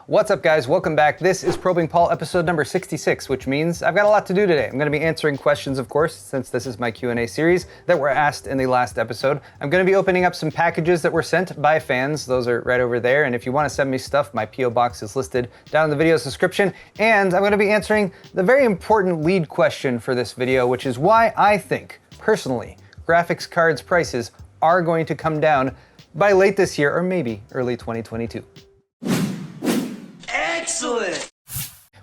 What's up, guys? Welcome back. This is Probing Paul episode number 66, which means I've got a lot to do today. I'm going to be answering questions, of course, since this is my Q&A series that were asked in the last episode. I'm going to be opening up some packages that were sent by fans. Those are right over there. And if you want to send me stuff, my P.O. box is listed down in the video's description. And I'm going to be answering the very important lead question for this video, which is why I think, personally, graphics cards prices are going to come down by late this year or maybe early 2022. Excellent!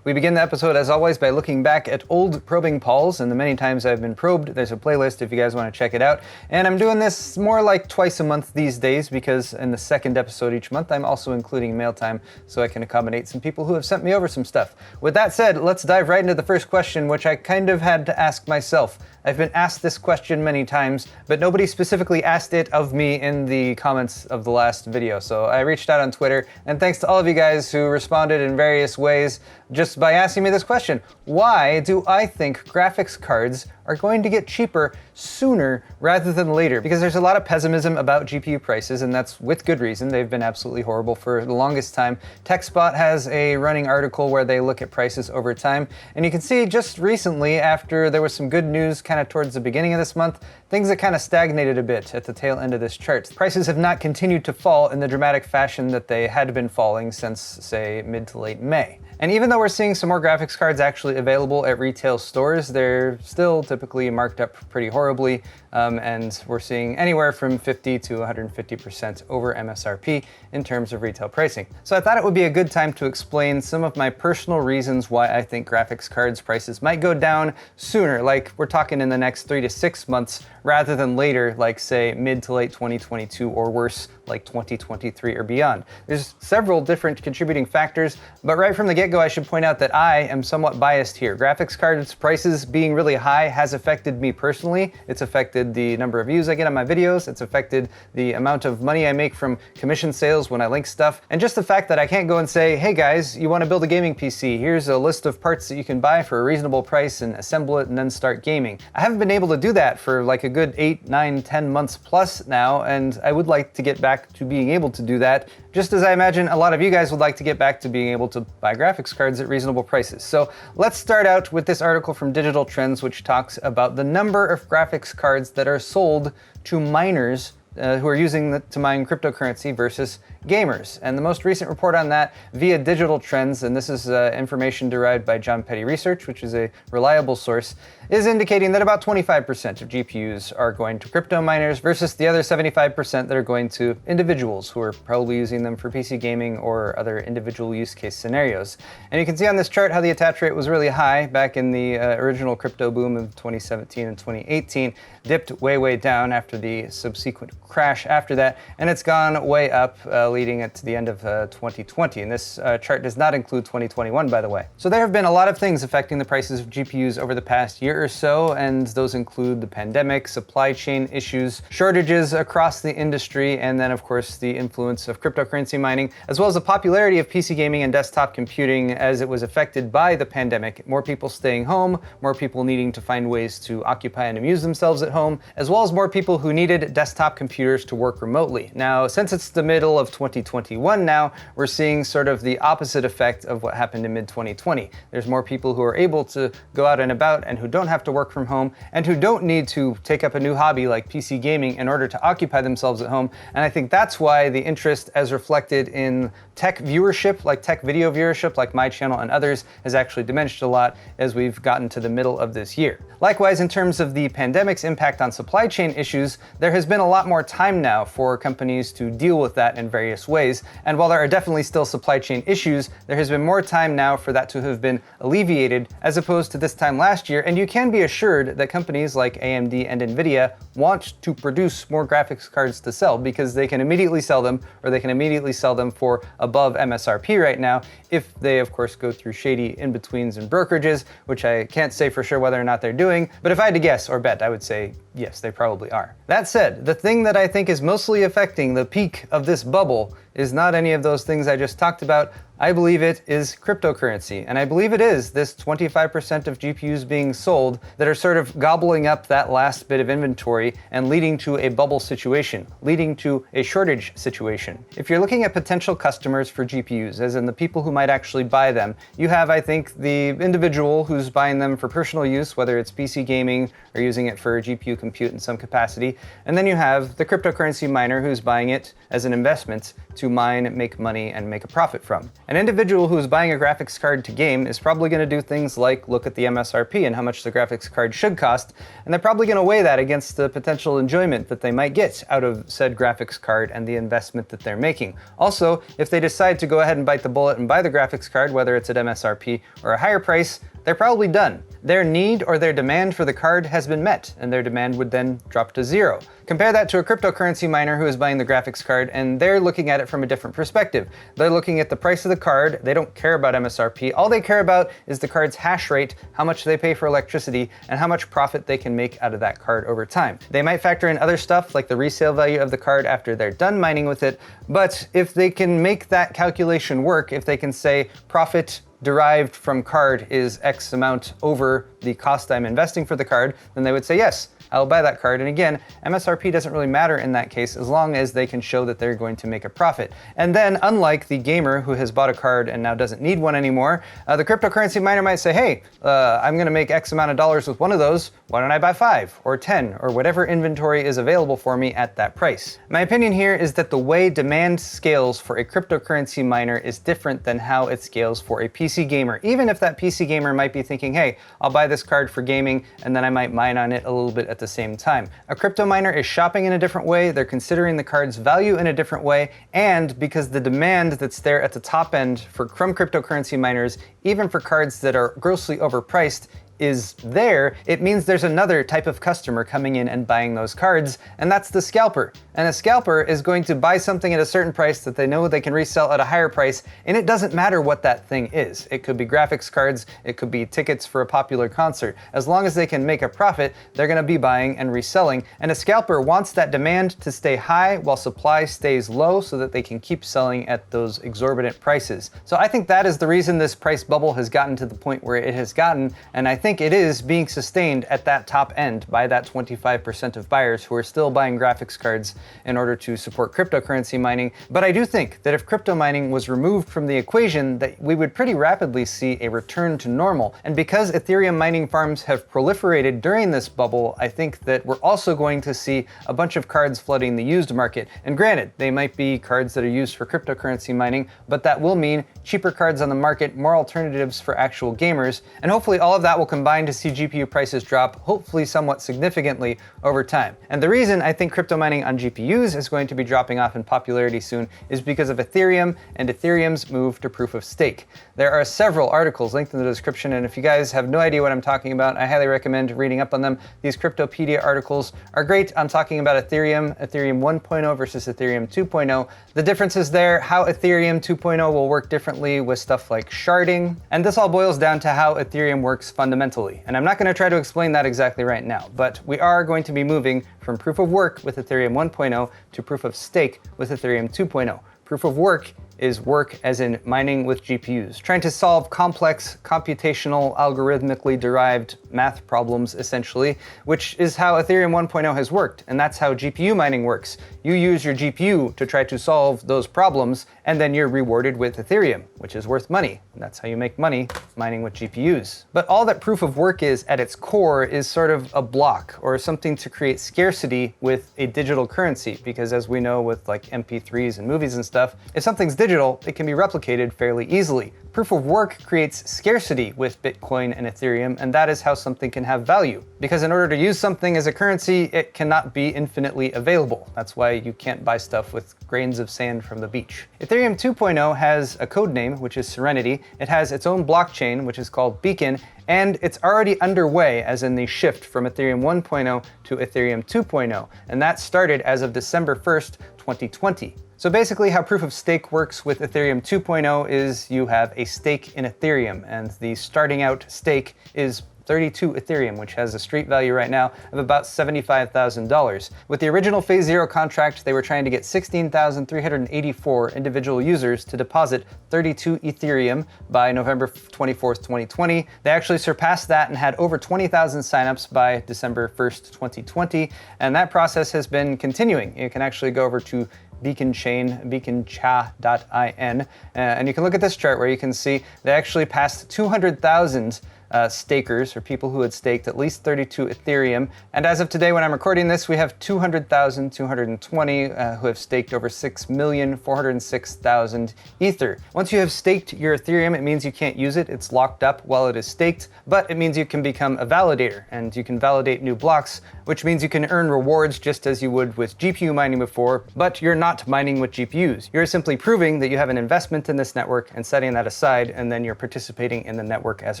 We begin the episode, as always, by looking back at old probing Pauls and the many times I've been probed. There's a playlist if you guys want to check it out. And I'm doing this more like twice a month these days because in the second episode each month, I'm also including mail time so I can accommodate some people who have sent me over some stuff. With that said, let's dive right into the first question, which I kind of had to ask myself. I've been asked this question many times, but nobody specifically asked it of me in the comments of the last video. So I reached out on Twitter, and thanks to all of you guys who responded in various ways just by asking me this question. Why do I think graphics cards are going to get cheaper sooner rather than later? Because there's a lot of pessimism about GPU prices, and that's with good reason. They've been absolutely horrible for the longest time. Techspot has a running article where they look at prices over time, and you can see just recently, after there was some good news kind of towards the beginning of this month, things that kind of stagnated a bit at the tail end of this chart. Prices have not continued to fall in the dramatic fashion that they had been falling since, say, mid to late May. And even though we're seeing some more graphics cards actually available at retail stores, they're still typically marked up pretty horribly, and we're seeing anywhere from 50 to 150% over MSRP in terms of retail pricing. So I thought it would be a good time to explain some of my personal reasons why I think graphics cards prices might go down sooner, like we're talking in the next 3 to 6 months, rather than later, like say mid to late 2022 or worse, like 2023 or beyond. There's several different contributing factors, but right from the get-go I should point out that I am somewhat biased here. Graphics cards prices being really high has affected me personally. It's affected the number of views I get on my videos. It's affected the amount of money I make from commission sales when I link stuff. And just the fact that I can't go and say, hey guys, you want to build a gaming PC? Here's a list of parts that you can buy for a reasonable price and assemble it and then start gaming. I haven't been able to do that for like a good 8, 9, 10 months plus now, and I would like to get back to being able to do that, just as I imagine a lot of you guys would like to get back to being able to buy graphics cards at reasonable prices. So let's start out with this article from DigitalTrends, which talks about the number of graphics cards that are sold to miners who are using to mine cryptocurrency versus gamers. And the most recent report on that via DigitalTrends, and this is information derived by John Petty Research, which is a reliable source, is indicating that about 25% of GPUs are going to crypto miners versus the other 75% that are going to individuals who are probably using them for PC gaming or other individual use case scenarios. And you can see on this chart how the attach rate was really high back in the original crypto boom of 2017 and 2018, dipped way down after the subsequent crash after that, and it's gone way up, leading it to the end of 2020. And this chart does not include 2021, by the way. So there have been a lot of things affecting the prices of GPUs over the past year or so, and those include the pandemic, supply chain issues, shortages across the industry, and then of course the influence of cryptocurrency mining, as well as the popularity of PC gaming and desktop computing as it was affected by the pandemic. More people staying home, more people needing to find ways to occupy and amuse themselves at home, as well as more people who needed desktop computers to work remotely. Now, since it's the middle of 2021 now, we're seeing sort of the opposite effect of what happened in mid-2020. There's more people who are able to go out and about and who don't have to work from home and who don't need to take up a new hobby like PC gaming in order to occupy themselves at home. And I think that's why the interest as reflected in tech viewership, like tech video viewership, like my channel and others, has actually diminished a lot as we've gotten to the middle of this year. Likewise, in terms of the pandemic's impact on supply chain issues, there has been a lot more time now for companies to deal with that in various ways. And while there are definitely still supply chain issues, there has been more time now for that to have been alleviated as opposed to this time last year. And you can be assured that companies like AMD and Nvidia want to produce more graphics cards to sell because they can immediately sell them, or they can immediately sell them for above MSRP right now, if they of course go through shady in-betweens and brokerages, which I can't say for sure whether or not they're doing, but if I had to guess or bet, I would say yes, they probably are. That said, the thing that I think is mostly affecting the peak of this bubble is not any of those things I just talked about. I believe it is cryptocurrency, and I believe it is this 25% of GPUs being sold that are sort of gobbling up that last bit of inventory and leading to a bubble situation, leading to a shortage situation. If you're looking at potential customers for GPUs, as in the people who might actually buy them, you have, I think, the individual who's buying them for personal use, whether it's PC gaming or using it for GPU compute in some capacity, and then you have the cryptocurrency miner who's buying it as an investment to mine, make money, and make a profit from. An individual who's buying a graphics card to game is probably going to do things like look at the MSRP and how much the graphics card should cost, and they're probably going to weigh that against the potential enjoyment that they might get out of said graphics card and the investment that they're making. Also, if they decide to go ahead and bite the bullet and buy the graphics card, whether it's at MSRP or a higher price, they're probably done. Their need or their demand for the card has been met, and their demand would then drop to zero. Compare that to a cryptocurrency miner who is buying the graphics card, and they're looking at it from a different perspective. They're looking at the price of the card, they don't care about MSRP, all they care about is the card's hash rate, how much they pay for electricity, and how much profit they can make out of that card over time. They might factor in other stuff like the resale value of the card after they're done mining with it, but if they can make that calculation work, if they can say profit derived from card is X amount over the cost I'm investing for the card, then they would say, yes, I'll buy that card. And again, MSRP doesn't really matter in that case as long as they can show that they're going to make a profit. And then, unlike the gamer who has bought a card and now doesn't need one anymore, the cryptocurrency miner might say, hey, I'm going to make X amount of dollars with one of those. Why don't I buy 5 or 10 or whatever inventory is available for me at that price? My opinion here is that the way demand scales for a cryptocurrency miner is different than how it scales for a PC gamer. Even if that PC gamer might be thinking, hey, I'll buy this card for gaming and then I might mine on it a little bit at the same time. A crypto miner is shopping in a different way, they're considering the card's value in a different way, and because the demand that's there at the top end from cryptocurrency miners, even for cards that are grossly overpriced, is there, it means there's another type of customer coming in and buying those cards, and that's the scalper. And a scalper is going to buy something at a certain price that they know they can resell at a higher price, and it doesn't matter what that thing is. It could be graphics cards, it could be tickets for a popular concert. As long as they can make a profit, they're gonna be buying and reselling, and a scalper wants that demand to stay high while supply stays low so that they can keep selling at those exorbitant prices. So I think that is the reason this price bubble has gotten to the point where it has gotten, and I think it is being sustained at that top end by that 25% of buyers who are still buying graphics cards in order to support cryptocurrency mining. But I do think that if crypto mining was removed from the equation, that we would pretty rapidly see a return to normal. And because Ethereum mining farms have proliferated during this bubble, I think that we're also going to see a bunch of cards flooding the used market. And granted, they might be cards that are used for cryptocurrency mining, but that will mean cheaper cards on the market, more alternatives for actual gamers, and hopefully all of that will combine to see GPU prices drop, hopefully somewhat significantly over time. And the reason I think crypto mining on GPUs is going to be dropping off in popularity soon is because of Ethereum and Ethereum's move to proof of stake. There are several articles linked in the description, and if you guys have no idea what I'm talking about, I highly recommend reading up on them. These Cryptopedia articles are great on talking about Ethereum 1.0 versus Ethereum 2.0, the differences there, how Ethereum 2.0 will work differently with stuff like sharding, and this all boils down to how Ethereum works fundamentally. And I'm not going to try to explain that exactly right now, but we are going to be moving from proof of work with Ethereum 1.0 to proof of stake with Ethereum 2.0. Proof of work is work as in mining with GPUs, trying to solve complex, computational, algorithmically derived math problems, essentially, which is how Ethereum 1.0 has worked, and that's how GPU mining works. You use your GPU to try to solve those problems, and then you're rewarded with Ethereum, which is worth money. And that's how you make money mining with GPUs. But all that proof of work is at its core is sort of a block or something to create scarcity with a digital currency, because as we know with like MP3s and movies and stuff, if something's digital, it can be replicated fairly easily. Proof of work creates scarcity with Bitcoin and Ethereum, and that is how something can have value. Because in order to use something as a currency, it cannot be infinitely available. That's why you can't buy stuff with grains of sand from the beach. Ethereum 2.0 has a code name, which is Serenity. It has its own blockchain, which is called Beacon, and it's already underway, as in the shift from Ethereum 1.0 to Ethereum 2.0, and that started as of December 1st, 2020. So basically how proof of stake works with Ethereum 2.0 is you have a stake in Ethereum, and the starting out stake is 32 Ethereum, which has a street value right now of about $75,000. With the original Phase 0 contract, they were trying to get 16,384 individual users to deposit 32 Ethereum by November 24th, 2020. They actually surpassed that and had over 20,000 signups by December 1st, 2020, and that process has been continuing. You can actually go over to BeaconChain, beaconcha.in, and you can look at this chart where you can see they actually passed 200,000 stakers, or people who had staked at least 32 Ethereum. And as of today, when I'm recording this, we have 200,220 who have staked over 6,406,000 Ether. Once you have staked your Ethereum, it means you can't use it. It's locked up while it is staked, but it means you can become a validator and you can validate new blocks, which means you can earn rewards just as you would with GPU mining before, but you're not mining with GPUs. You're simply proving that you have an investment in this network and setting that aside, and then you're participating in the network as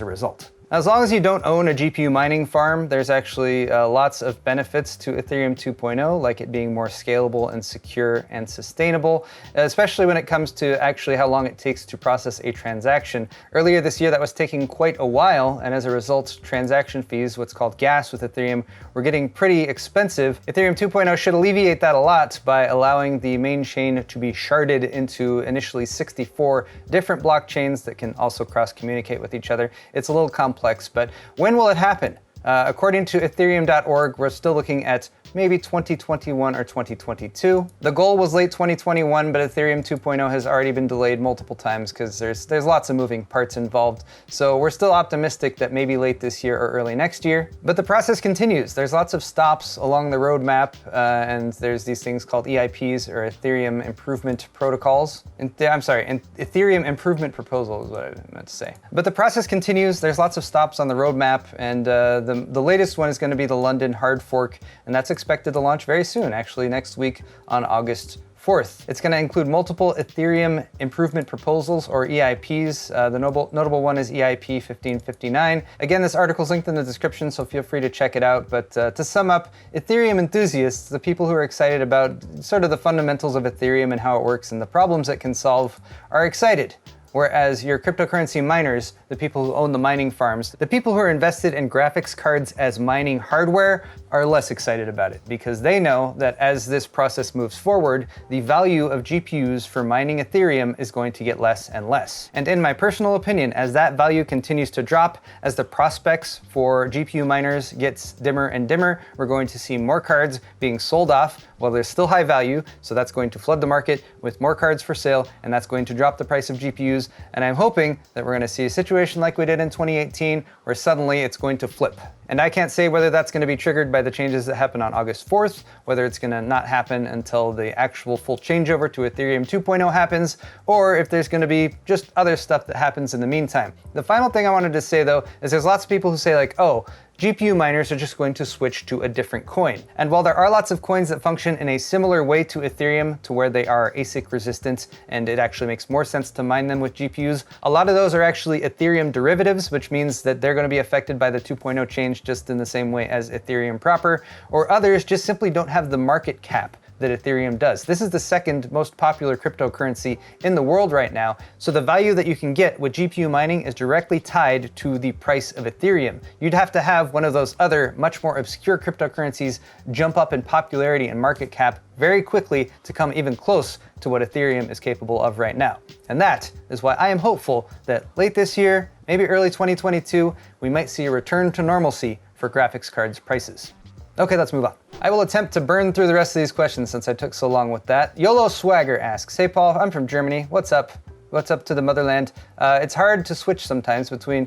a result. As long as you don't own a GPU mining farm, there's actually lots of benefits to Ethereum 2.0, like it being more scalable and secure and sustainable, especially when it comes to actually how long it takes to process a transaction. Earlier this year, that was taking quite a while, and as a result, transaction fees, what's called gas with Ethereum, were getting pretty expensive. Ethereum 2.0 should alleviate that a lot by allowing the main chain to be sharded into initially 64 different blockchains that can also cross-communicate with each other. It's a little complex, but when will it happen? According to Ethereum.org, we're still looking at maybe 2021 or 2022. The goal was late 2021, but Ethereum 2.0 has already been delayed multiple times because there's lots of moving parts involved. So we're still optimistic that maybe late this year or early next year. But the process continues. There's lots of stops along the roadmap, and there's these things called EIPs, or Ethereum Improvement Protocols. Ethereum Improvement Proposal is what I meant to say. But the process continues. There's lots of stops on the roadmap, and the latest one is going to be the London hard fork, and that's expected to launch very soon, actually next week on August 4th. It's going to include multiple Ethereum Improvement Proposals, or EIPs. The notable one is EIP 1559. Again, this article's linked in the description, so feel free to check it out. But to sum up, Ethereum enthusiasts, the people who are excited about sort of the fundamentals of Ethereum and how it works and the problems it can solve, are excited. Whereas your cryptocurrency miners, the people who own the mining farms, the people who are invested in graphics cards as mining hardware, are less excited about it, because they know that as this process moves forward, the value of GPUs for mining Ethereum is going to get less and less. And in my personal opinion, as that value continues to drop, as the prospects for GPU miners gets dimmer and dimmer, we're going to see more cards being sold off while there's still high value, so that's going to flood the market with more cards for sale, and that's going to drop the price of GPUs. And I'm hoping that we're going to see a situation like we did in 2018, where suddenly it's going to flip. And I can't say whether that's going to be triggered by the changes that happen on August 4th, whether it's going to not happen until the actual full changeover to Ethereum 2.0 happens, or if there's going to be just other stuff that happens in the meantime. The final thing I wanted to say, though, is there's lots of people who say, like, oh, GPU miners are just going to switch to a different coin. And while there are lots of coins that function in a similar way to Ethereum, to where they are ASIC resistant and it actually makes more sense to mine them with GPUs, a lot of those are actually Ethereum derivatives, which means that they're going to be affected by the 2.0 change just in the same way as Ethereum proper, or others just simply don't have the market cap that Ethereum does. This is the second most popular cryptocurrency in the world right now, so the value that you can get with GPU mining is directly tied to the price of Ethereum. You'd have to have one of those other, much more obscure cryptocurrencies jump up in popularity and market cap very quickly to come even close to what Ethereum is capable of right now. And that is why I am hopeful that late this year, maybe early 2022, we might see a return to normalcy for graphics cards prices. Okay, let's move on. I will attempt to burn through the rest of these questions since I took so long with that. YOLO Swagger asks, hey Paul, I'm from Germany. What's up? What's up to the motherland? Is it hard to switch sometimes between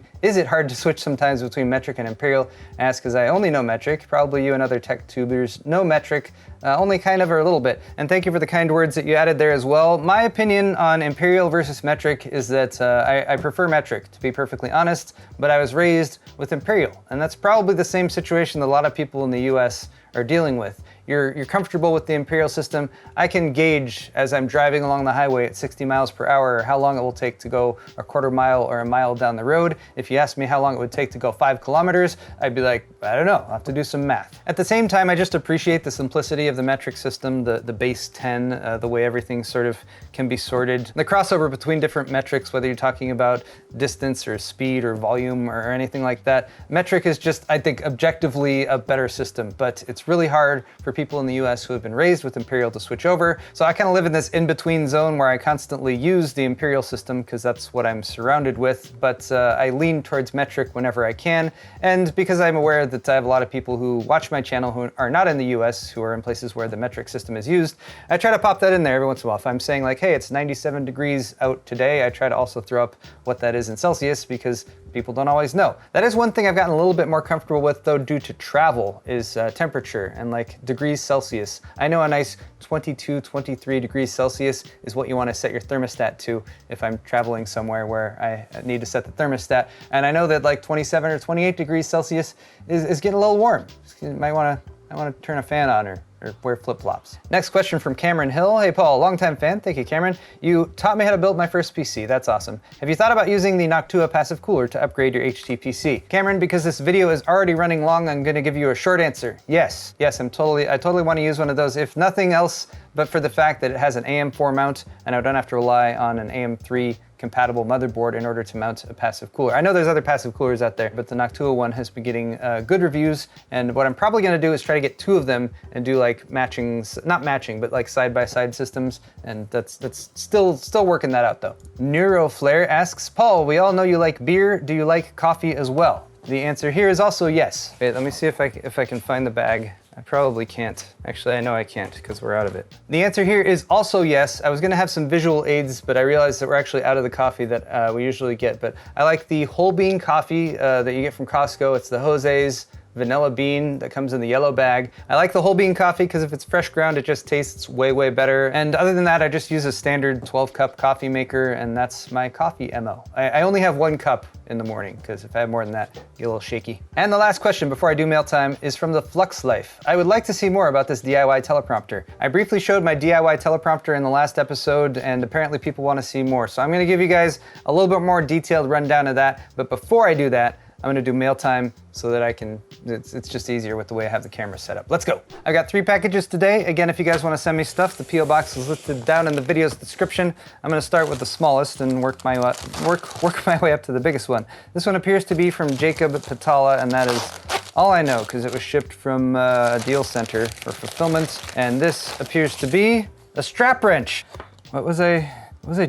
metric and imperial? I ask because I only know metric. Probably you and other tech tubers know metric, only kind of or a little bit. And thank you for the kind words that you added there as well. My opinion on imperial versus metric is that I prefer metric, to be perfectly honest, but I was raised with imperial. And that's probably the same situation that a lot of people in the US are dealing with. you're comfortable with the imperial system, I can gauge as I'm driving along the highway at 60 miles per hour how long it will take to go a quarter mile or a mile down the road. If you asked me how long it would take to go 5 kilometers, I'd be like, I don't know, I'll have to do some math. At the same time, I just appreciate the simplicity of the metric system, the base 10, the way everything sort of can be sorted. The crossover between different metrics, whether you're talking about distance or speed or volume or anything like that. Metric is just, I think, objectively a better system, but it's really hard for people in the US who have been raised with imperial to switch over. So I kind of live in this in-between zone where I constantly use the imperial system because that's what I'm surrounded with, but I lean towards metric whenever I can. And because I'm aware that I have a lot of people who watch my channel who are not in the US, who are in places where the metric system is used, I try to pop that in there every once in a while. If I'm saying like, hey, it's 97 degrees out today, I try to also throw up what that is in Celsius because people don't always know. That is one thing I've gotten a little bit more comfortable with though due to travel is temperature and like degrees Celsius. I know a nice 22, 23 degrees Celsius is what you want to set your thermostat to if I'm traveling somewhere where I need to set the thermostat. And I know that like 27 or 28 degrees Celsius is getting a little warm. You might want to turn a fan on or wear flip-flops. Next question from Cameron Hill. Hey Paul, longtime fan. Thank you, Cameron. You taught me how to build my first PC. That's awesome. Have you thought about using the Noctua passive cooler to upgrade your HTPC? Cameron, because this video is already running long, I'm gonna give you a short answer. Yes, I totally want to use one of those, if nothing else, but for the fact that it has an AM4 mount and I don't have to rely on an AM3 compatible motherboard in order to mount a passive cooler. I know there's other passive coolers out there, but the Noctua one has been getting good reviews, and what I'm probably gonna do is try to get 2 of them and do like not matching, but like side-by-side systems, and that's still working that out though. Neuroflare asks, Paul, we all know you like beer, do you like coffee as well? The answer here is also yes. Wait, let me see if I can find the bag. I probably can't. Actually, I know I can't because we're out of it. The answer here is also yes. I was gonna have some visual aids, but I realized that we're actually out of the coffee that we usually get. But I like the whole bean coffee that you get from Costco. It's the Jose's vanilla bean that comes in the yellow bag. I like the whole bean coffee because if it's fresh ground, it just tastes way, way better. And other than that, I just use a standard 12 cup coffee maker, and that's my coffee MO. I only have 1 cup in the morning because if I have more than that, I get a little shaky. And the last question before I do mail time is from the Flux Life. I would like to see more about this DIY teleprompter. I briefly showed my DIY teleprompter in the last episode, and apparently people want to see more. So I'm gonna give you guys a little bit more detailed rundown of that. But before I do that, I'm gonna do mail time so that I can, it's just easier with the way I have the camera set up. Let's go. I've got 3 packages today. Again, if you guys wanna send me stuff, the PO box is listed down in the video's description. I'm gonna start with the smallest and work my way up to the biggest one. This one appears to be from Jacob Patala, and that is all I know because it was shipped from a deal center for fulfillment. And this appears to be a strap wrench. What was I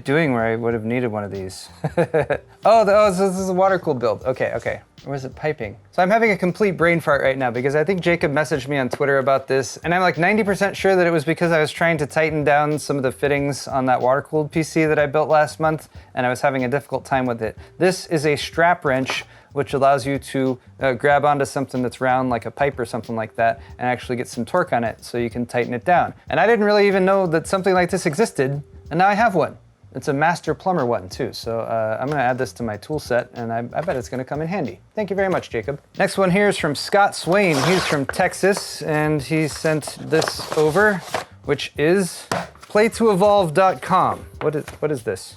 doing where I would have needed one of these? This is a water-cooled build. Okay. Or was it piping? So I'm having a complete brain fart right now because I think Jacob messaged me on Twitter about this, and I'm like 90% sure that it was because I was trying to tighten down some of the fittings on that water-cooled PC that I built last month, and I was having a difficult time with it. This is a strap wrench which allows you to grab onto something that's round like a pipe or something like that and actually get some torque on it so you can tighten it down. And I didn't really even know that something like this existed, and now I have one. It's a master plumber one too, so I'm gonna add this to my tool set, and I bet it's gonna come in handy. Thank you very much, Jacob. Next one here is from Scott Swain. He's from Texas, and he sent this over, which is playtoevolve.com. What is this?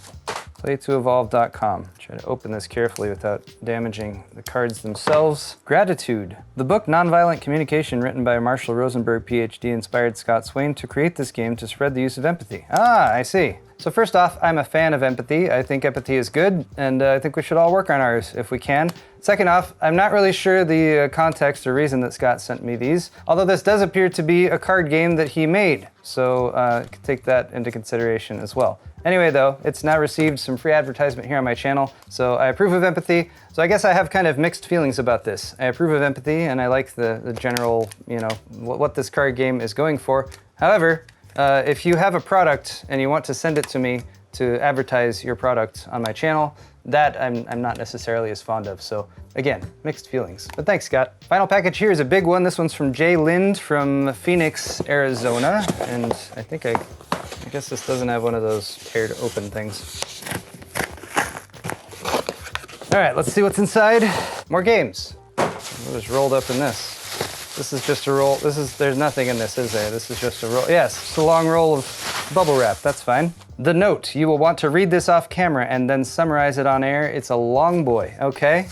Playtoevolve.com. Try to open this carefully without damaging the cards themselves. Gratitude. The book Nonviolent Communication, written by Marshall Rosenberg, PhD, inspired Scott Swain to create this game to spread the use of empathy. Ah, I see. So first off, I'm a fan of empathy. I think empathy is good, and I think we should all work on ours if we can. Second off, I'm not really sure the context or reason that Scott sent me these, although this does appear to be a card game that he made, so take that into consideration as well. Anyway though, it's now received some free advertisement here on my channel, so I approve of empathy. So I guess I have kind of mixed feelings about this. I approve of empathy, and I like the general, what this card game is going for. However, if you have a product and you want to send it to me to advertise your product on my channel, that I'm not necessarily as fond of. So again, mixed feelings. But thanks, Scott. Final package here is a big one. This one's from Jay Lind from Phoenix, Arizona. And I guess this doesn't have one of those paired open things. All right, let's see what's inside. More games. What is rolled up in this? This is just a roll. There's nothing in this, is there? This is just a roll. Yes, it's a long roll of bubble wrap. That's fine. The note, you will want to read this off camera and then summarize it on air. It's a long boy, okay?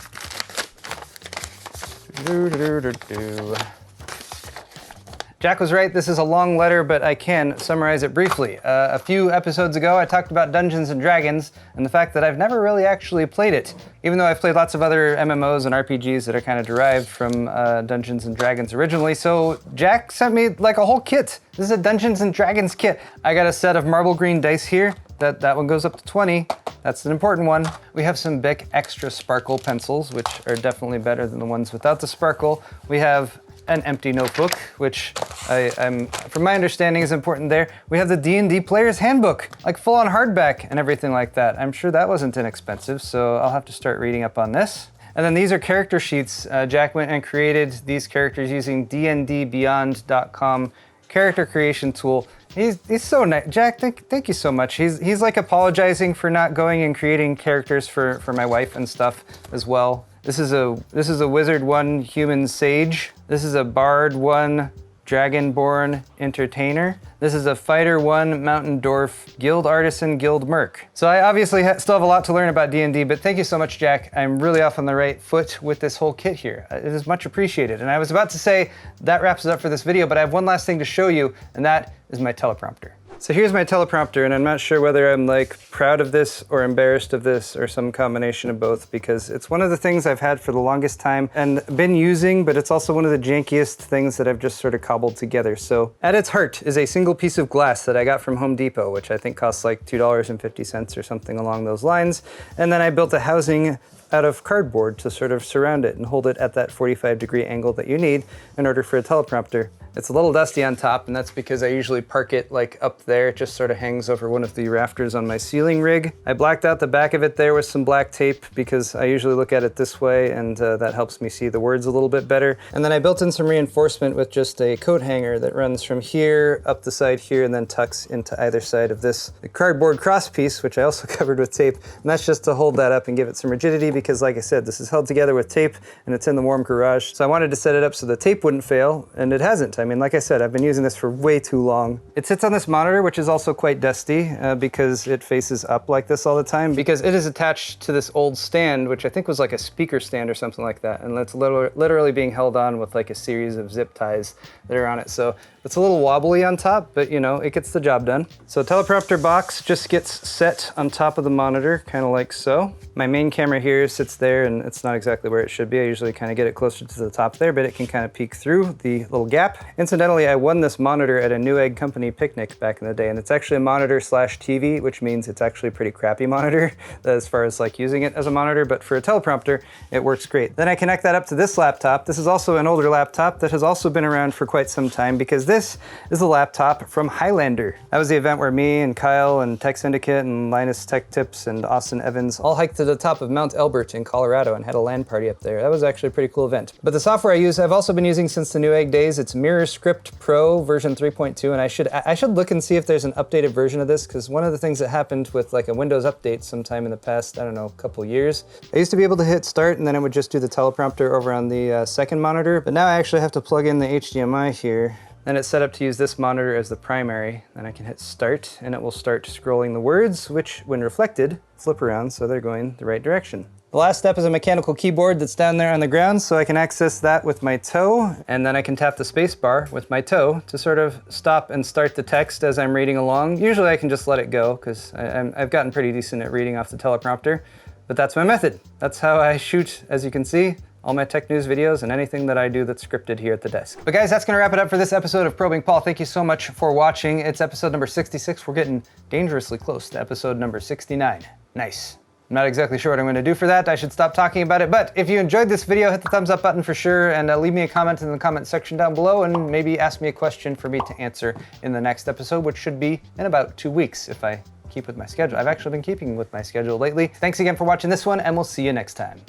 Jack was right, this is a long letter, but I can summarize it briefly. A few episodes ago, I talked about Dungeons & Dragons and the fact that I've never really actually played it, even though I've played lots of other MMOs and RPGs that are kind of derived from Dungeons & Dragons originally. So Jack sent me like a whole kit. This is a Dungeons & Dragons kit. I got a set of marble green dice here. That one goes up to 20. That's an important one. We have some Bic Extra Sparkle pencils, which are definitely better than the ones without the sparkle. We have an empty notebook, which from my understanding is important there. We have the D&D Player's Handbook, like full-on hardback and everything like that. I'm sure that wasn't inexpensive, so I'll have to start reading up on this. And then these are character sheets. Jack went and created these characters using dndbeyond.com character creation tool. He's so nice. Jack, thank you so much. He's like apologizing for not going and creating characters for my wife and stuff as well. This is a Wizard 1 Human Sage. This is a Bard 1 Dragonborn Entertainer. This is a Fighter 1 Mountain Dwarf Guild Artisan Guild Merc. So I obviously still have a lot to learn about D&D, but thank you so much, Jack. I'm really off on the right foot with this whole kit here. It is much appreciated. And I was about to say that wraps it up for this video, but I have one last thing to show you, and that is my teleprompter. So here's my teleprompter, and I'm not sure whether I'm like proud of this or embarrassed of this or some combination of both, because it's one of the things I've had for the longest time and been using, but it's also one of the jankiest things that I've just sort of cobbled together. So at its heart is a single piece of glass that I got from Home Depot, which I think costs like $2.50 or something along those lines. And then I built a housing out of cardboard to sort of surround it and hold it at that 45-degree angle that you need in order for a teleprompter. It's a little dusty on top, and that's because I usually park it like up there. It just sort of hangs over one of the rafters on my ceiling rig. I blacked out the back of it there with some black tape because I usually look at it this way, and that helps me see the words a little bit better. And then I built in some reinforcement with just a coat hanger that runs from here up the side here and then tucks into either side of this cardboard cross piece, which I also covered with tape. And that's just to hold that up and give it some rigidity because, like I said, this is held together with tape and it's in the warm garage. So I wanted to set it up so the tape wouldn't fail, and it hasn't. I mean, like I said, I've been using this for way too long. It sits on this monitor, which is also quite dusty because it faces up like this all the time, because it is attached to this old stand, which I think was like a speaker stand or something like that. And it's literally being held on with like a series of zip ties that are on it. So it's a little wobbly on top, but you know, it gets the job done. So teleprompter box just gets set on top of the monitor, kind of like so. My main camera here sits there, and it's not exactly where it should be. I usually kind of get it closer to the top there, but it can kind of peek through the little gap. Incidentally, I won this monitor at a Newegg company picnic back in the day, and it's actually a monitor slash TV, which means it's actually a pretty crappy monitor as far as like using it as a monitor, but for a teleprompter, it works great. Then I connect that up to this laptop. This is also an older laptop that has also been around for quite some time, because this is a laptop from Highlander. That was the event where me and Kyle and Tech Syndicate and Linus Tech Tips and Austin Evans all hiked to the top of Mount Elbert in Colorado and had a LAN party up there. That was actually a pretty cool event. But the software I've also been using since the Newegg days. It's MirrorScript Pro version 3.2, and I should look and see if there's an updated version of this, because one of the things that happened with like a Windows update sometime in the past, I don't know, couple years, I used to be able to hit start and then it would just do the teleprompter over on the second monitor, but now I actually have to plug in the HDMI here. Then it's set up to use this monitor as the primary. Then I can hit start and it will start scrolling the words, which when reflected, flip around so they're going the right direction. The last step is a mechanical keyboard that's down there on the ground, so I can access that with my toe, and then I can tap the space bar with my toe to sort of stop and start the text as I'm reading along. Usually I can just let it go because I've gotten pretty decent at reading off the teleprompter, but that's my method. That's how I shoot, as you can see, all my tech news videos and anything that I do that's scripted here at the desk. But guys, that's gonna wrap it up for this episode of Probing Paul. Thank you so much for watching. It's episode number 66. We're getting dangerously close to episode number 69. Nice. I'm not exactly sure what I'm gonna do for that. I should stop talking about it, but if you enjoyed this video, hit the thumbs up button for sure, and leave me a comment in the comment section down below, and maybe ask me a question for me to answer in the next episode, which should be in about 2 weeks if I keep with my schedule. I've actually been keeping with my schedule lately. Thanks again for watching this one, and we'll see you next time.